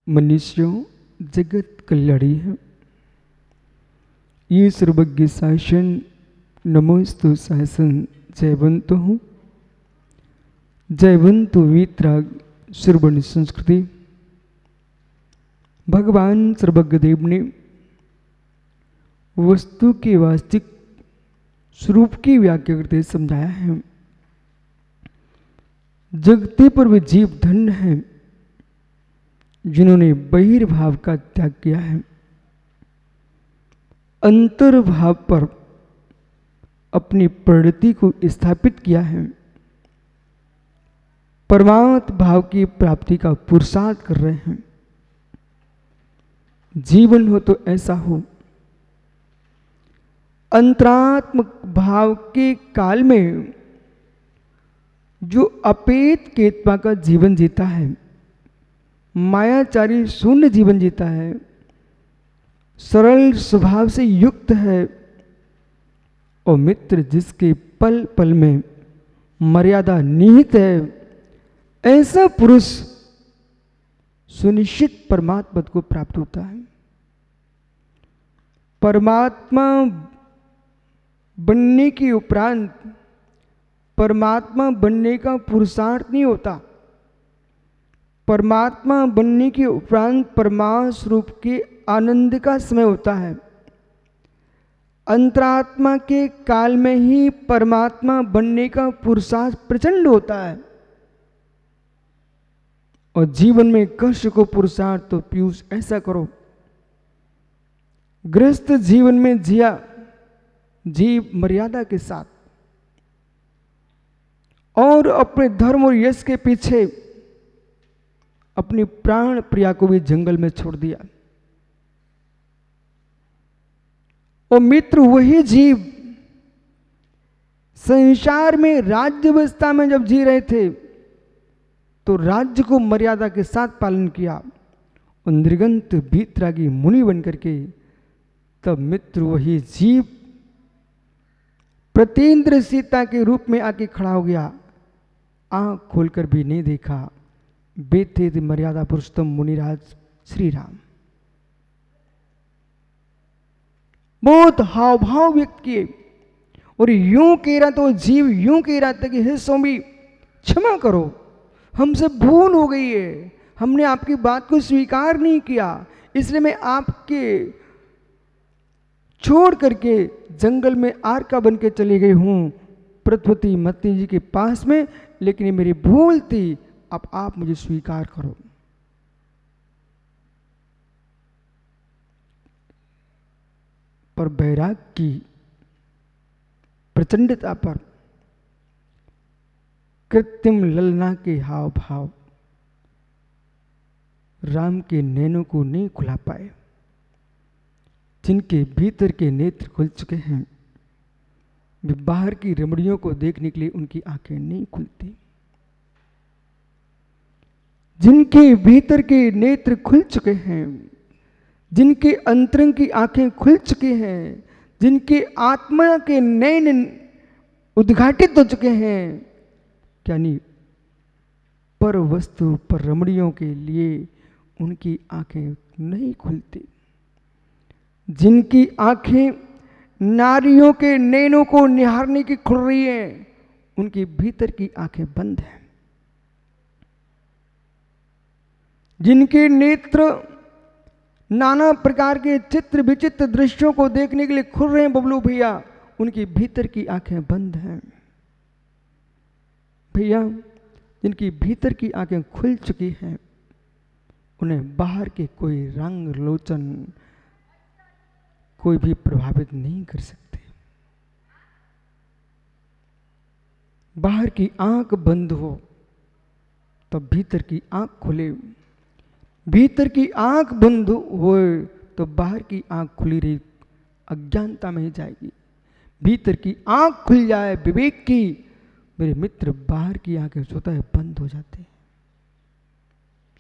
मनुष्यों जगत कल्याणी है। ये सर्वज्ञ शासन नमोस्तु शासन जयवंतु हूँ जयवंतु वीतराग श्रवण संस्कृति। भगवान सर्वज्ञ देव ने वस्तु के वास्तविक स्वरूप की व्याख्या करते समझाया है। जगते पर वे जीव धन्य हैं जिन्होंने बहिर्भाव का त्याग किया है, अंतर्भाव पर अपनी प्रवृत्ति को स्थापित किया है, परमात्म भाव की प्राप्ति का पुरुषार्थ कर रहे हैं। जीवन हो तो ऐसा हो, अंतरात्म भाव के काल में जो अपेत केतवा का जीवन जीता है, मायाचारी शून्य जीवन जीता है, सरल स्वभाव से युक्त है और मित्र जिसके पल पल में मर्यादा निहित है, ऐसा पुरुष सुनिश्चित परमात्मा को प्राप्त होता है। परमात्मा बनने के उपरांत परमात्मा बनने का पुरुषार्थ नहीं होता। परमात्मा बनने के उपरांत परमार्थ रूप के आनंद का समय होता है। अंतरात्मा के काल में ही परमात्मा बनने का पुरुषार्थ प्रचंड होता है और जीवन में कष्ट को पुरुषार्थ तो पीयूष ऐसा करो। गृहस्थ जीवन में जिया जीव मर्यादा के साथ और अपने धर्म और यश के पीछे अपनी प्राण प्रिया को भी जंगल में छोड़ दिया। और मित्र वही जीव संसार में राज्य व्यवस्था में जब जी रहे थे तो राज्य को मर्यादा के साथ पालन किया और नृगंत भीतरागी मुनि बन करके तब मित्र वही जीव प्रतीन्द्र सीता के रूप में आके खड़ा हो गया। आंख खोलकर भी नहीं देखा, बेथे थे मर्यादा पुरुषोत्तम मुनिराज श्री राम। बहुत हाव भाव व्यक्त किए और यूं कह रहा तो जीव यूं कह रहा था कि हे स्वामी क्षमा करो, हमसे भूल हो गई है, हमने आपकी बात को स्वीकार नहीं किया, इसलिए मैं आपके छोड़ करके जंगल में आरका बन के चली गई हूं पृथ्वी मती जी के पास में, लेकिन ये मेरी भूल थी, अब आप मुझे स्वीकार करो। पर बैराग की प्रचंडता पर कृत्रिम ललना के हाव भाव राम के नैनों को नहीं खुला पाए। जिनके भीतर के नेत्र खुल चुके हैं वे बाहर की रमणियों को देखने के लिए उनकी आंखें नहीं खुलती। जिनके भीतर के नेत्र खुल चुके हैं, जिनके अंतरंग की आंखें खुल चुकी हैं, जिनके आत्मा के नयन उद्घाटित हो चुके हैं, क्या नहीं पर वस्तु पर रमणियों के लिए उनकी आंखें नहीं खुलती। जिनकी आंखें नारियों के नैनों को निहारने की खुल रही है, उनकी भीतर की आंखें बंद हैं। जिनके नेत्र नाना प्रकार के चित्र विचित्र दृश्यों को देखने के लिए खुल रहे हैं बबलू भैया, उनकी भीतर की आंखें बंद हैं। भैया जिनकी भीतर की आंखें खुल चुकी हैं उन्हें बाहर के कोई रंग लोचन कोई भी प्रभावित नहीं कर सकते। बाहर की आंख बंद हो तो भीतर की आंख खुले, भीतर की आंख बंद हो तो बाहर की आंख खुली रही अज्ञानता में ही जाएगी। भीतर की आंख खुल जाए विवेक की, मेरे मित्र बाहर की आंखें स्वतः बंद हो जाते हैं।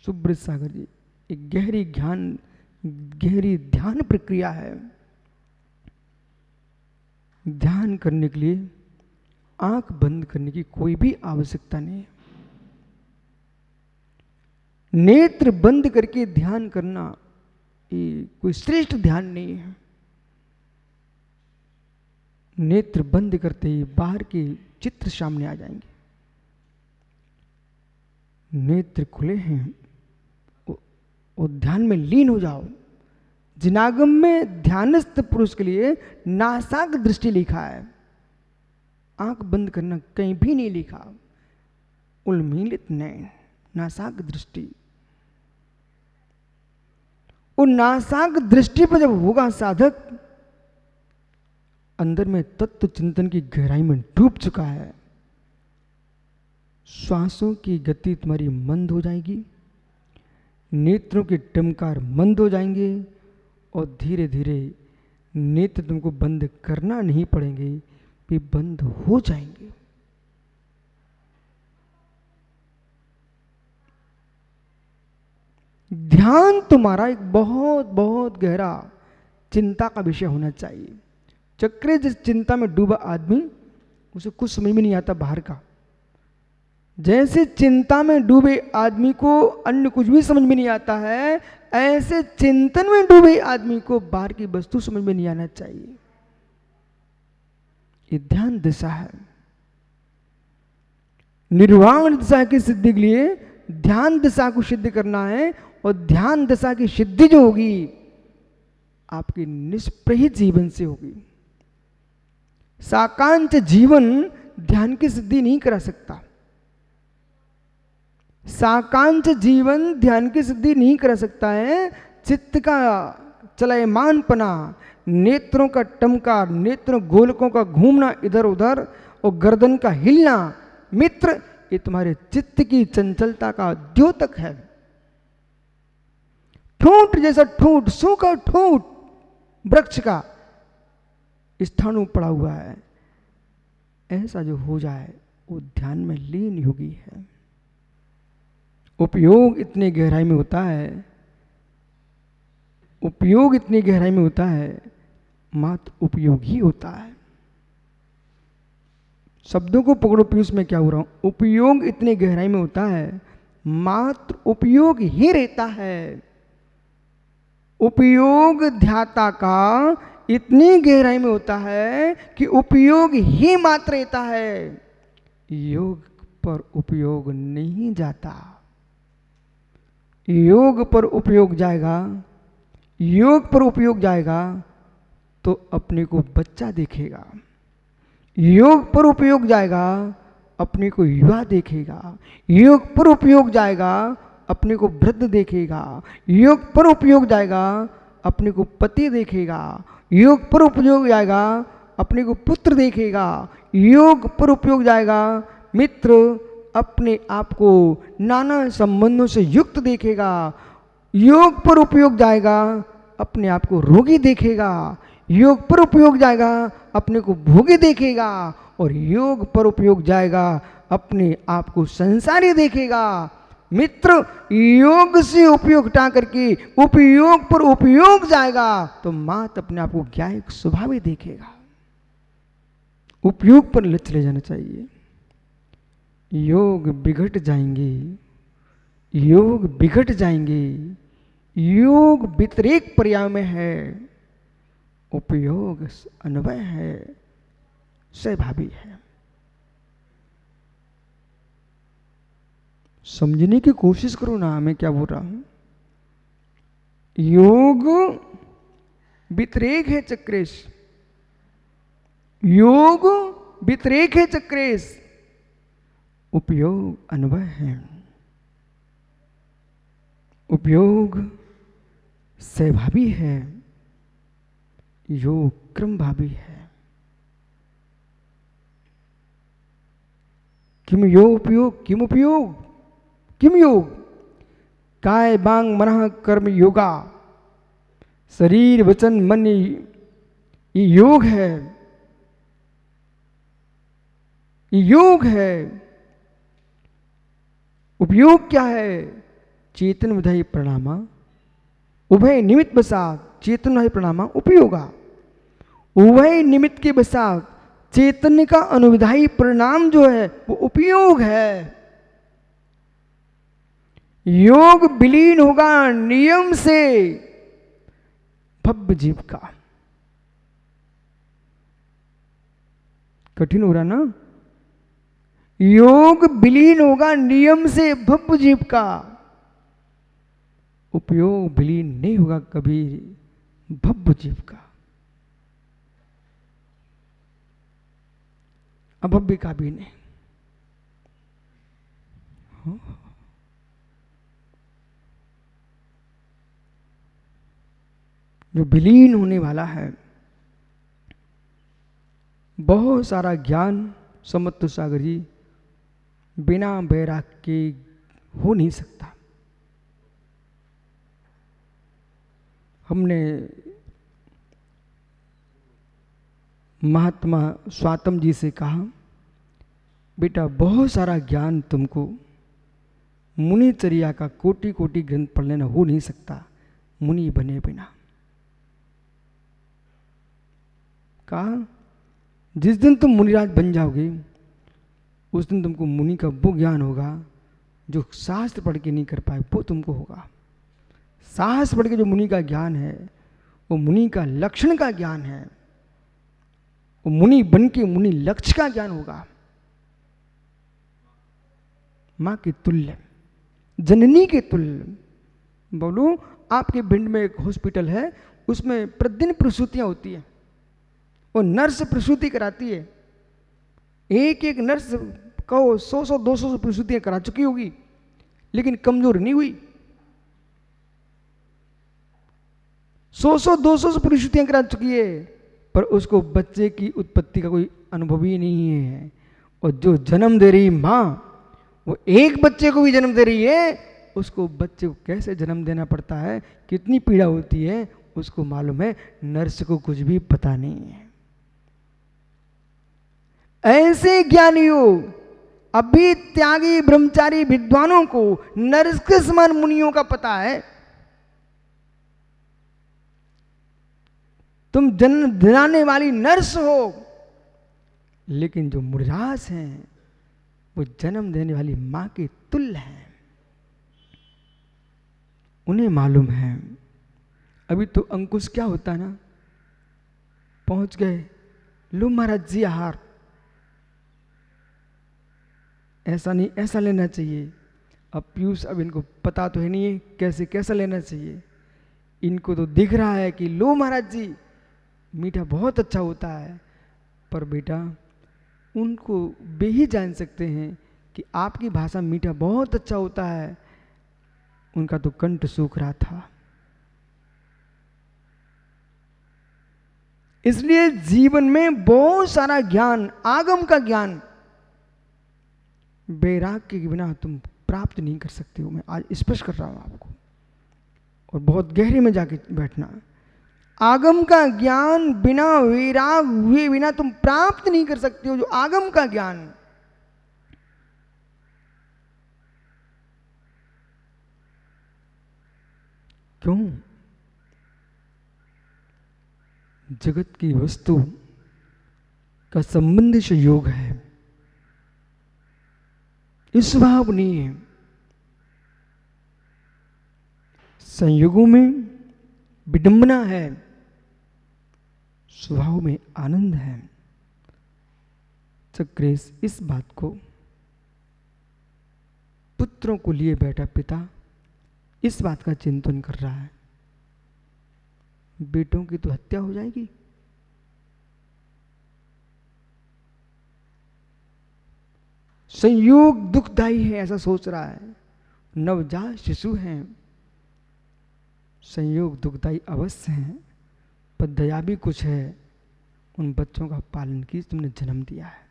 सुब्रत सागर जी, एक गहरी ध्यान प्रक्रिया है। ध्यान करने के लिए आंख बंद करने की कोई भी आवश्यकता नहीं है। नेत्र बंद करके ध्यान करना ये कोई श्रेष्ठ ध्यान नहीं है। नेत्र बंद करते ही बाहर के चित्र सामने आ जाएंगे। नेत्र खुले हैं, वो ध्यान में लीन हो जाओ। जिनागम में ध्यानस्थ पुरुष के लिए नासाक दृष्टि लिखा है, आंख बंद करना कहीं भी नहीं लिखा। उन्मीलित नयन, नासाक दृष्टि। वो नासाक दृष्टि पर जब होगा साधक, अंदर में तत्व चिंतन की गहराई में डूब चुका है। श्वासों की गति तुम्हारी मंद हो जाएगी, नेत्रों के टमकार मंद हो जाएंगे और धीरे धीरे नेत्र तुमको बंद करना नहीं पड़ेंगे, वे बंद हो जाएंगे। ध्यान तुम्हारा एक बहुत बहुत गहरा चिंता का विषय होना चाहिए। चक्रे जिस चिंता में डूबा आदमी, उसे कुछ समझ में नहीं आता बाहर का। जैसे चिंता में डूबे आदमी को अन्य कुछ भी समझ में नहीं आता है, ऐसे चिंतन में डूबे आदमी को बाहर की वस्तु समझ में नहीं आना चाहिए। ये ध्यान दिशा है। निर्वाण दिशा की सिद्धि के लिए ध्यान दिशा को सिद्ध करना है, और ध्यान दिशा की सिद्धि जो होगी आपकी निष्प्रहित जीवन से होगी। साकांच जीवन ध्यान की सिद्धि नहीं करा सकता। साकांच जीवन ध्यान की सिद्धि नहीं करा सकता है। चित्त का चलयमानपना, नेत्रों का टमकार, नेत्र गोलकों का घूमना इधर उधर और गर्दन का हिलना, मित्र ये तुम्हारे चित्त की चंचलता का द्योतक है। ठूंठ जैसा ठूंठ, सूखा ठूंठ वृक्ष का स्थानु पड़ा हुआ है, ऐसा जो हो जाए वो ध्यान में लीन योगी है। उपयोग इतने गहराई में होता है, उपयोग इतनी गहराई में होता है, मात्र उपयोग ही होता है। शब्दों को पकड़ो पीयूष में क्या हो रहा हूं। उपयोग इतनी गहराई में होता है, मात्र उपयोग ही रहता है। उपयोग ध्याता का इतनी गहराई में होता है कि उपयोग ही मात्र रहता है, योग पर उपयोग नहीं जाता। योग पर उपयोग जाएगा, योग पर उपयोग जाएगा तो अपने को बच्चा देखेगा। योग पर उपयोग जाएगा, अपने को युवा देखेगा। योग पर उपयोग जाएगा, अपने को वृद्ध देखेगा। योग पर उपयोग जाएगा, अपने को पति देखेगा। योग पर उपयोग जाएगा, अपने को पुत्र देखेगा। योग पर उपयोग जाएगा, मित्र अपने आप को नाना संबंधों से युक्त देखेगा। योग पर उपयोग जाएगा, अपने आप को रोगी देखेगा। योग पर उपयोग जाएगा, अपने को भोगी देखेगा। और योग पर उपयोग जाएगा, अपने आप को संसारी देखेगा। मित्र योग से उपयोग हटा करके उपयोग पर उपयोग जाएगा तो मात अपने आप को ज्ञायक स्वभाव देखेगा। उपयोग पर लक्ष्य ले जाना चाहिए। योग बिगड़ जाएंगे, योग बिगड़ जाएंगे। योग व्यतिरेक पर्याय में है, उपयोग अन्वय है, स्वभावी है। समझने की कोशिश करो ना मैं क्या बोल रहा हूं। योग व्यतिरेक है चक्रेश, योग व्यतिरेक है चक्रेश, उपयोग अन्वय है। उपयोग स्वभावी है, योग क्रमभावी है। किम योग उपयोग, किम उपयोग, किम योग। काय बांग मनः कर्म योगा, शरीर वचन मन ये योग है, ये योग है। उपयोग क्या है? चेतन विधेय प्रणामा उभय निमित्त बसात चेतन विधेय प्रणामा उपयोगा। उभय निमित्त के बसात चैतन्य का अनुविधायी परिणाम जो है वो उपयोग है। योग विलीन होगा नियम से भव्य जीव का। कठिन हो रहा ना? योग विलीन होगा नियम से भव्य जीव का, उपयोग विलीन नहीं होगा कभी भव्य जीव का, अभव्य का भी नहीं। जो विलीन होने वाला है, बहुत सारा ज्ञान समत्व सागर जी बिना वैराग्य के हो नहीं सकता। हमने महात्मा स्वातम जी से कहा, बेटा बहुत सारा ज्ञान तुमको मुनिचर्या का कोटि कोटि ग्रंथ पढ़ लेना हो नहीं सकता मुनि बने बिना। कहा जिस दिन तुम मुनिराज बन जाओगे उस दिन तुमको मुनि का वो ज्ञान होगा जो शास्त्र पढ़ के नहीं कर पाए, वो तुमको होगा। शास्त्र पढ़ के जो मुनि का ज्ञान है वो मुनि का लक्षण का ज्ञान है, वो मुनि बन के मुनि लक्ष्य का ज्ञान होगा। मां के तुल्य, जननी के तुल्य। बोलो आपके भिंड में एक हॉस्पिटल है, उसमें प्रतिदिन प्रसूतियां होती है, वो नर्स प्रसूति कराती है। एक एक नर्स कहो 100-200 प्रसूतियां करा चुकी होगी, लेकिन कमजोर नहीं हुई। 100-200 प्रसूतियां करा चुकी है, पर उसको बच्चे की उत्पत्ति का कोई अनुभव ही नहीं है। और जो जन्म दे रही माँ, वो एक बच्चे को भी जन्म दे रही है, उसको बच्चे को कैसे जन्म देना पड़ता है, कितनी पीड़ा होती है, उसको मालूम है। नर्स को कुछ भी पता नहीं है। ऐसे ज्ञानियों, अभी त्यागी ब्रह्मचारी विद्वानों को नर्स के समान मुनियों का पता है। तुम जन्म दिलाने वाली नर्स हो, लेकिन जो मुनिराज हैं वो जन्म देने वाली मां के तुल्य हैं। उन्हें मालूम है। अभी तो अंकुश क्या होता है ना, पहुंच गए, लो महाराज जी आहार, ऐसा नहीं ऐसा लेना चाहिए। अब पीयूष, अब इनको पता तो है नहीं है कैसे कैसा लेना चाहिए। इनको तो दिख रहा है कि लो महाराज जी मीठा बहुत अच्छा होता है, पर बेटा उनको वे ही जान सकते हैं कि आपकी भाषा मीठा बहुत अच्छा होता है। उनका तो कंठ सूख रहा था। इसलिए जीवन में बहुत सारा ज्ञान, आगम का ज्ञान, वैराग्य के बिना तुम प्राप्त नहीं कर सकते हो। मैं आज स्पष्ट कर रहा हूं आपको, और बहुत गहरे में जाके बैठना। आगम का ज्ञान बिना वैराग हुए बिना तुम प्राप्त नहीं कर सकते हो। जो आगम का ज्ञान, क्यों? जगत की वस्तु का संबंध से योग है, इस स्वभाव नहीं है। संयोगों में विडंबना है, स्वभाव में आनंद है। चक्रेश इस बात को पुत्रों को लिए बैठा पिता इस बात का चिंतन कर रहा है, बेटों की तो हत्या हो जाएगी। संयोग दुखदायी है ऐसा सोच रहा है। नवजात शिशु हैं, संयोग दुखदायी अवश्य है, पर दया भी कुछ है। उन बच्चों का पालन की तुमने जन्म दिया है।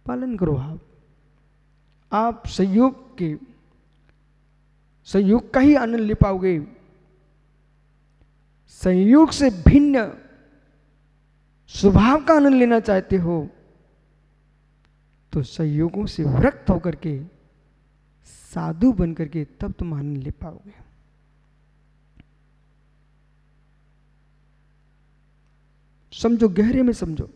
पालन करो आप संयोग का ही आनंद ले पाओगे। संयोग से भिन्न स्वभाव का आनंद लेना चाहते हो तो संयोगों से विरक्त होकर के साधु बन करके तब तुम आनंद ले पाओगे। समझो, गहरे में समझो।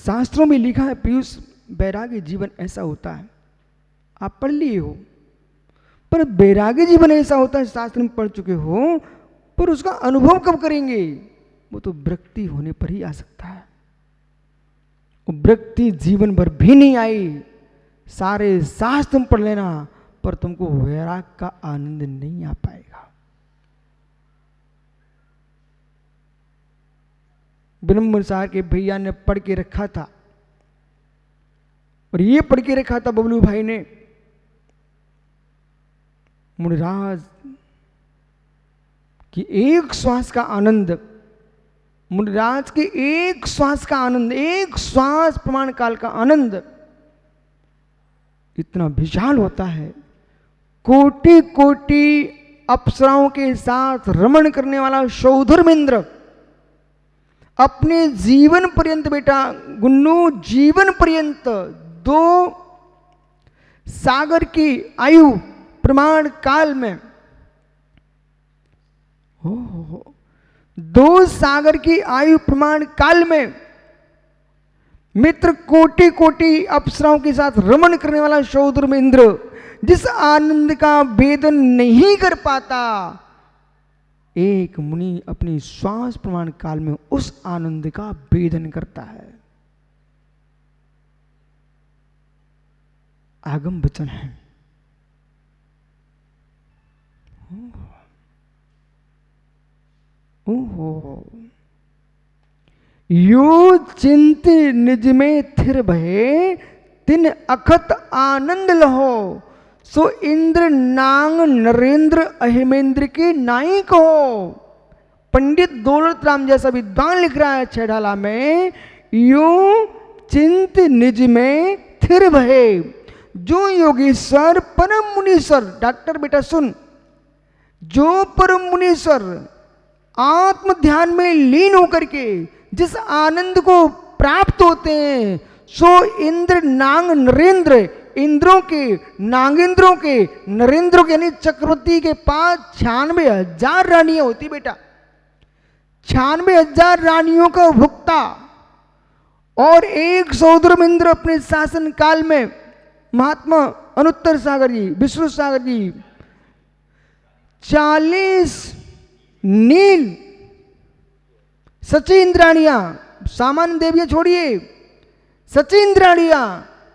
शास्त्रों में लिखा है पीयूष, वैराग्य जीवन ऐसा होता है, आप पढ़ लिए हो, पर वैराग्य जीवन ऐसा होता है, शास्त्र में पढ़ चुके हो, पर उसका अनुभव कब करेंगे? वो तो विरक्ति होने पर ही आ सकता है। वो विरक्ति जीवन भर भी नहीं आई, सारे शास्त्र तुम पढ़ लेना, पर तुमको वैराग का आनंद नहीं आ पाएगा। ब्रह्म सार के भैया ने पढ़ के रखा था, और ये पढ़ के रखा था बबलू भाई ने, मुनिराज की एक श्वास का आनंद, मुनिराज के एक श्वास का आनंद, एक श्वास प्रमाण काल का आनंद इतना विशाल होता है। कोटि कोटि अप्सराओं के साथ रमण करने वाला सौधर्मेंद्र अपने जीवन पर्यंत, बेटा गुन्नू, जीवन पर्यंत 2 सागर की आयु प्रमाण काल में, 2 सागर की आयु प्रमाण काल में मित्र कोटि कोटि अप्सराओं के साथ रमण करने वाला सौधर्मेंद्र जिस आनंद का वेदन नहीं कर पाता, एक मुनि अपनी श्वास प्रमाण काल में उस आनंद का वेदन करता है। आगम वचन है। ओहो, यो चिंत निज में थिर भये, तिन अखत आनंद लहो, सो इंद्र नांग नरेंद्र अहिमेंद्र के नायक हो। पंडित दौलत राम जैसा विद्वान लिख रहा है छेड़ाला में, यो चिंत निज में थिर भये, जो योगेश्वर परम मुनीश्वर, डॉक्टर बेटा सुन, जो परम मुनीश्वर आत्म ध्यान में लीन होकर के जिस आनंद को प्राप्त होते हैं, सो इंद्र नांग नरेंद्र, इंद्रों के, नागेंद्रों के, नरेंद्रों के, यानी चक्रवर्ती के पास 96,000 रानियां होती बेटा, 96,000 रानियों का भुक्ता, और एक सौधर्मेंद्र अपने शासन काल में महात्मा अनुत्तर सागर जी, विष्णु सागर जी 40 नील सची इंद्राणियां, सामान्य देवियां छोड़िए, सची इंद्राणियां,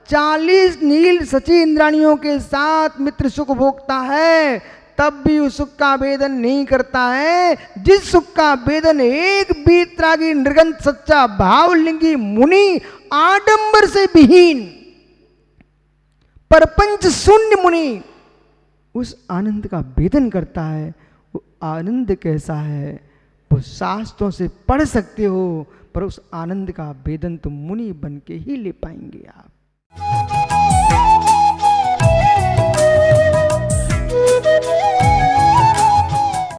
40 नील सची इंद्राणियों के साथ मित्र सुख भोगता है, तब भी उस सुख का वेदन नहीं करता है जिस सुख का वेदन एक बीतरागी निर्गंत सच्चा भावलिंगी मुनि आडंबर से विहीन परपंच शून्य मुनि उस आनंद का वेदन करता है। वो आनंद कैसा है वो शास्त्रों से पढ़ सकते हो, पर उस आनंद का वेदन तो मुनि बन के ही ले पाएंगे आप।